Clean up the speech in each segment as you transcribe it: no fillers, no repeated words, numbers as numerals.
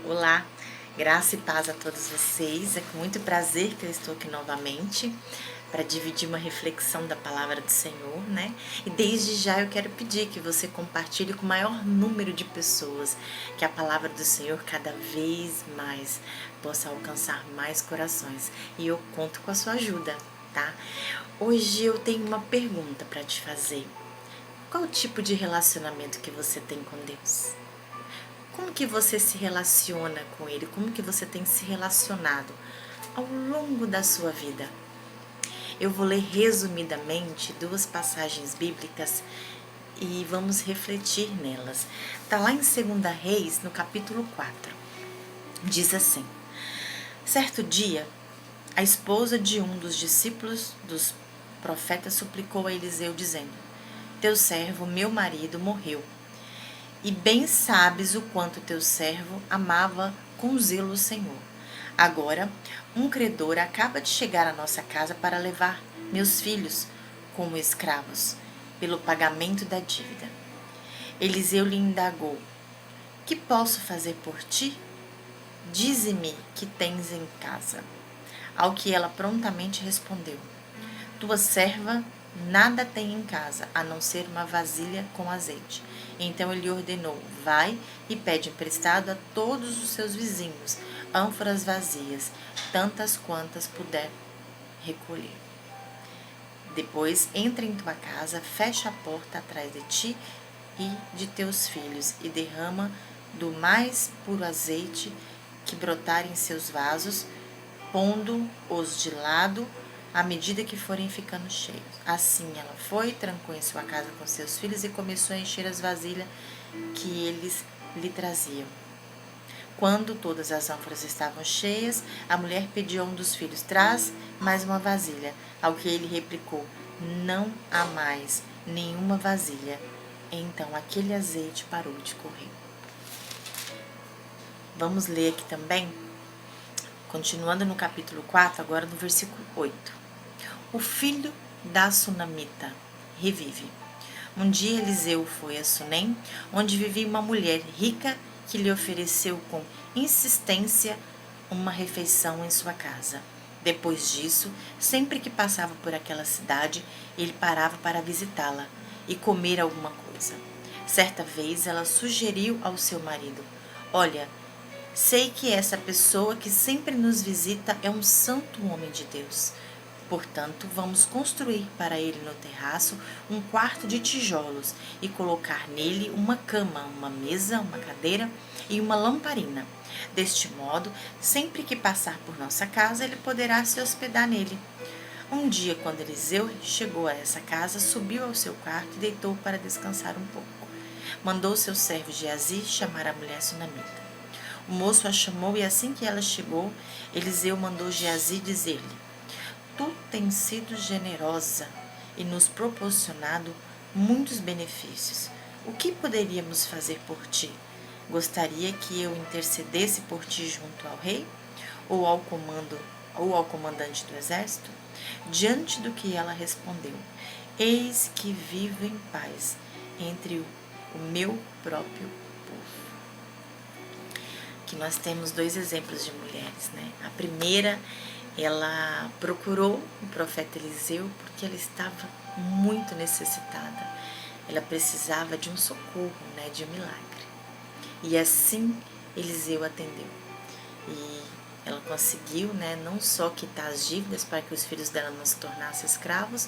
Olá, graça e paz a todos vocês. É com muito prazer que eu estou aqui novamente para dividir uma reflexão da palavra do Senhor, né? E desde já eu quero pedir que você compartilhe com o maior número de pessoas, que a palavra do Senhor cada vez mais possa alcançar mais corações. E eu conto com a sua ajuda, tá? Hoje eu tenho uma pergunta para te fazer. Qual o tipo de relacionamento que você tem com Deus? Como que você se relaciona com Ele? Como que você tem se relacionado ao longo da sua vida? Eu vou ler resumidamente duas passagens bíblicas e vamos refletir nelas. Está lá em 2 Reis, no capítulo 4. Diz assim: Certo dia, a esposa de um dos discípulos dos profetas suplicou a Eliseu, dizendo: Teu servo, meu marido, morreu. E bem sabes o quanto teu servo amava com zelo o Senhor. Agora, um credor acaba de chegar à nossa casa para levar meus filhos como escravos, pelo pagamento da dívida. Eliseu lhe indagou: Que posso fazer por ti? Dize-me que tens em casa. Ao que ela prontamente respondeu: Tua serva nada tem em casa, a não ser uma vasilha com azeite. Então ele ordenou: Vai e pede emprestado a todos os seus vizinhos ânforas vazias, tantas quantas puder recolher. Depois entra em tua casa, fecha a porta atrás de ti e de teus filhos, e derrama do mais puro azeite que brotar em seus vasos, pondo-os de lado à medida que forem ficando cheios. Assim ela foi, trancou em sua casa com seus filhos e começou a encher as vasilhas que eles lhe traziam. Quando todas as ânforas estavam cheias, a mulher pediu a um dos filhos: Traz mais uma vasilha. Ao que ele replicou: Não há mais nenhuma vasilha. Então aquele azeite parou de correr. Vamos ler aqui também, continuando no capítulo 4, agora no versículo 8. O filho da sunamita revive. Um dia Eliseu foi a Sunem, onde vivia uma mulher rica que lhe ofereceu com insistência uma refeição em sua casa. Depois disso, sempre que passava por aquela cidade, ele parava para visitá-la e comer alguma coisa. Certa vez ela sugeriu ao seu marido: Olha, sei que essa pessoa que sempre nos visita é um santo homem de Deus. Portanto, vamos construir para ele no terraço um quarto de tijolos e colocar nele uma cama, uma mesa, uma cadeira e uma lamparina. Deste modo, sempre que passar por nossa casa, ele poderá se hospedar nele. Um dia, quando Eliseu chegou a essa casa, subiu ao seu quarto e deitou para descansar um pouco. Mandou seu servo Geazi chamar a mulher sunamita. O moço a chamou e assim que ela chegou, Eliseu mandou Geazi dizer-lhe: Tu tens sido generosa e nos proporcionado muitos benefícios. O que poderíamos fazer por ti? Gostaria que eu intercedesse por ti junto ao rei ou ao comandante do exército? Diante do que ela respondeu: Eis que vivo em paz entre o meu próprio povo. Aqui nós temos dois exemplos de mulheres, né? A primeira, ela procurou o profeta Eliseu porque ela estava muito necessitada. Ela precisava de um socorro, né, de um milagre. E assim Eliseu atendeu. E ela conseguiu, né, não só quitar as dívidas para que os filhos dela não se tornassem escravos,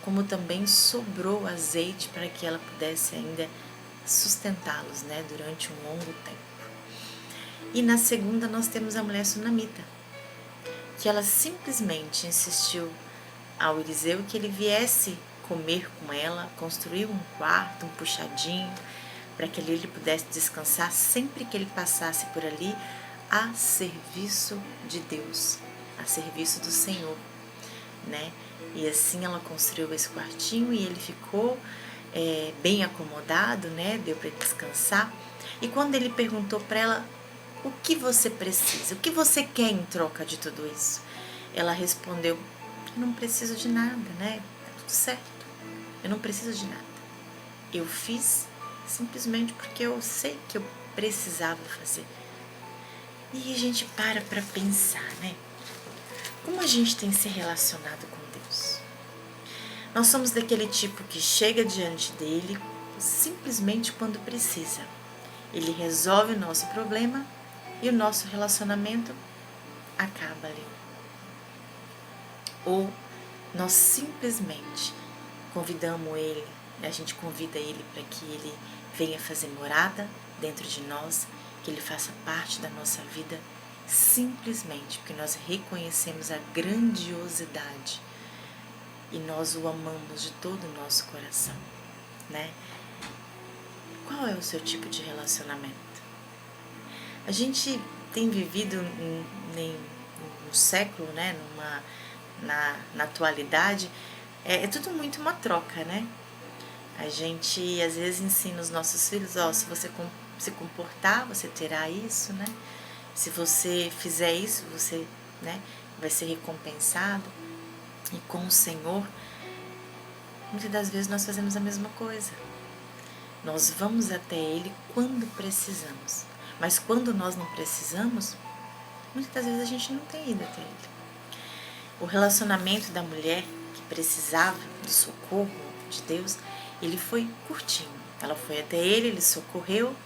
como também sobrou azeite para que ela pudesse ainda sustentá-los, né, durante um longo tempo. E na segunda nós temos a mulher sunamita, que ela simplesmente insistiu ao Eliseu que ele viesse comer com ela, construiu um quarto, um puxadinho, para que ali ele pudesse descansar sempre que ele passasse por ali, a serviço de Deus, a serviço do Senhor, né? E assim ela construiu esse quartinho e ele ficou bem acomodado, né? Deu para descansar. E quando ele perguntou para ela: O que você precisa? O que você quer em troca de tudo isso? Ela respondeu: Eu não preciso de nada, né? Tá tudo certo. Eu não preciso de nada. Eu fiz simplesmente porque eu sei que eu precisava fazer. E a gente para pensar, né? Como a gente tem se relacionado com Deus? Nós somos daquele tipo que chega diante dele simplesmente quando precisa. Ele resolve o nosso problema e o nosso relacionamento acaba ali. Ou nós simplesmente convidamos ele, a gente convida ele para que ele venha fazer morada dentro de nós, que ele faça parte da nossa vida, simplesmente porque nós reconhecemos a grandiosidade e nós o amamos de todo o nosso coração, né? Qual é o seu tipo de relacionamento? A gente tem vivido no século, né? Na atualidade, é tudo muito uma troca, né? A gente às vezes ensina os nossos filhos, ó, se você se comportar, você terá isso, né? Se você fizer isso, você, né, vai ser recompensado. E com o Senhor, muitas das vezes nós fazemos a mesma coisa. Nós vamos até Ele quando precisamos. Mas quando nós não precisamos, muitas das vezes a gente não tem ido até Ele. O relacionamento da mulher que precisava do socorro de Deus, ele foi curtinho. Ela foi até ele socorreu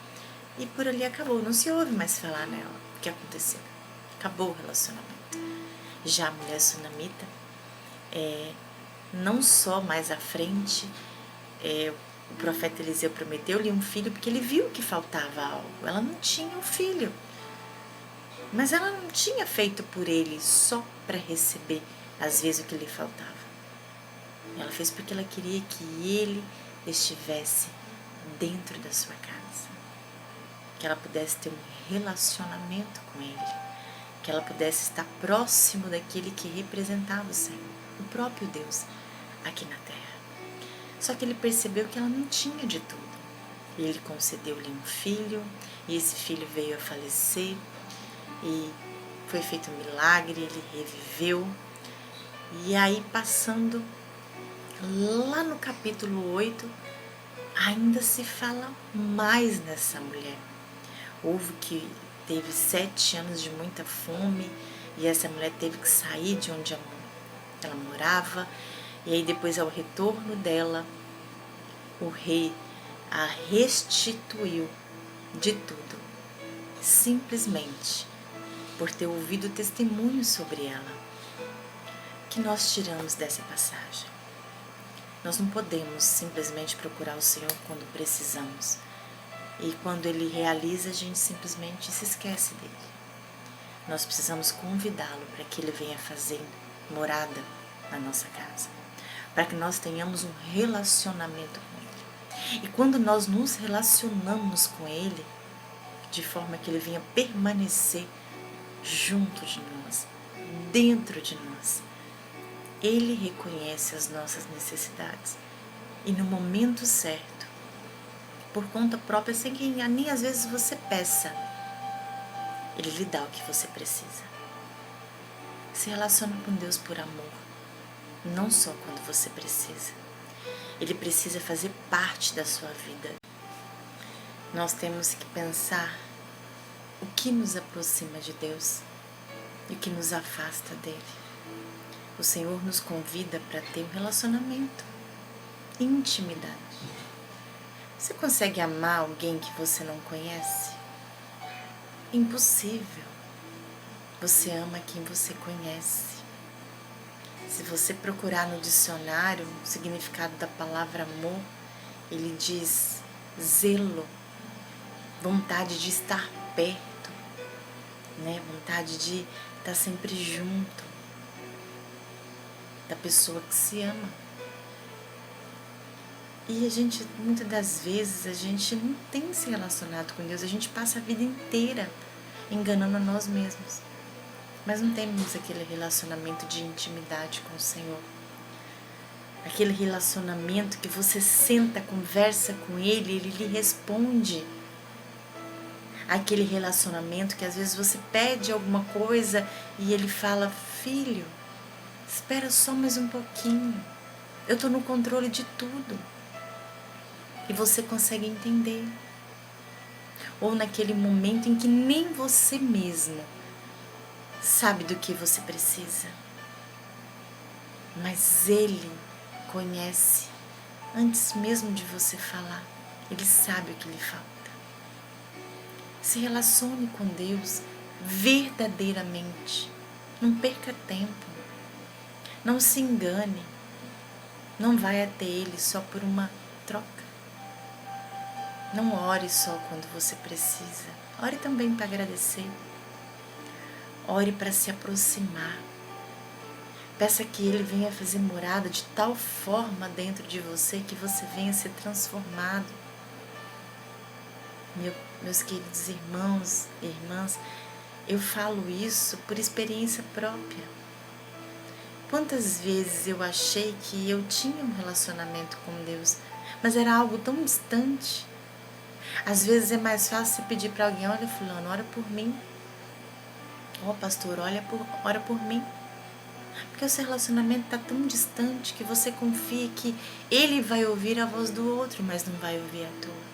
e por ali acabou. Não se ouve mais falar nela. O que aconteceu? Acabou o relacionamento. Já a mulher sunamita, não só mais à frente, o profeta Eliseu prometeu-lhe um filho porque ele viu que faltava algo. Ela não tinha um filho. Mas ela não tinha feito por ele só para receber, às vezes, o que lhe faltava. Ela fez porque ela queria que ele estivesse dentro da sua casa. Que ela pudesse ter um relacionamento com ele. Que ela pudesse estar próximo daquele que representava o Senhor, o próprio Deus, aqui na terra. Só que ele percebeu que ela não tinha de tudo. E ele concedeu-lhe um filho, e esse filho veio a falecer. E foi feito um milagre, ele reviveu. E aí, passando lá no capítulo 8, ainda se fala mais nessa mulher. Houve que teve 7 anos de muita fome, e essa mulher teve que sair de onde ela morava. E aí, depois, ao retorno dela, o rei a restituiu de tudo, simplesmente por ter ouvido testemunho sobre ela. O que nós tiramos dessa passagem? Nós não podemos simplesmente procurar o Senhor quando precisamos. E quando Ele realiza, a gente simplesmente se esquece dele. Nós precisamos convidá-lo para que Ele venha fazer morada na nossa casa. Para que nós tenhamos um relacionamento com Ele. E quando nós nos relacionamos com Ele, de forma que Ele venha permanecer junto de nós, dentro de nós. Ele reconhece as nossas necessidades e no momento certo, por conta própria, sem que nem às vezes você peça, Ele lhe dá o que você precisa. Se relaciona com Deus por amor, não só quando você precisa. Ele precisa fazer parte da sua vida. Nós temos que pensar o que nos aproxima de Deus e o que nos afasta dele. O Senhor nos convida para ter um relacionamento, intimidade. Você consegue amar alguém que você não conhece? Impossível. Você ama quem você conhece. Se você procurar no dicionário o significado da palavra amor, ele diz zelo, vontade de estar perto, né? Vontade de estar sempre junto da pessoa que se ama. E a gente, muitas das vezes, a gente não tem se relacionado com Deus, a gente passa a vida inteira enganando a nós mesmos. Mas não temos aquele relacionamento de intimidade com o Senhor. Aquele relacionamento que você senta, conversa com Ele, Ele lhe responde. Aquele relacionamento que às vezes você pede alguma coisa e Ele fala: filho, espera só mais um pouquinho. Eu estou no controle de tudo. E você consegue entender. ou naquele momento em que nem você mesmo sabe do que você precisa. Mas Ele conhece antes mesmo de você falar. Ele sabe o que lhe falta. Se relacione com Deus verdadeiramente. Não perca tempo. Não se engane. Não vai até Ele só por uma troca. Não ore só quando você precisa. Ore também para agradecer. Ore para se aproximar. Peça que Ele venha fazer morada de tal forma dentro de você que você venha ser transformado. Meus queridos irmãos e irmãs, eu falo isso por experiência própria. Quantas vezes eu achei que eu tinha um relacionamento com Deus, mas era algo tão distante. Às vezes é mais fácil pedir para alguém: olha, fulano, ora por mim. Ó, pastor, ora por mim. Porque o seu relacionamento está tão distante que você confia que ele vai ouvir a voz do outro, mas não vai ouvir a tua.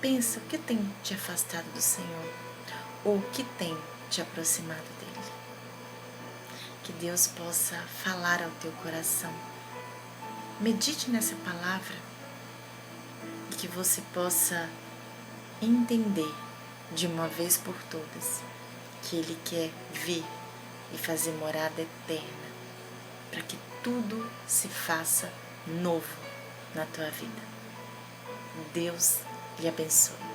Pensa, o que tem te afastado do Senhor? Ou o que tem te aproximado dele? Que Deus possa falar ao teu coração. Medite nessa palavra e que você possa entender de uma vez por todas que Ele quer vir e fazer morada eterna para que tudo se faça novo na tua vida. Deus lhe abençoe.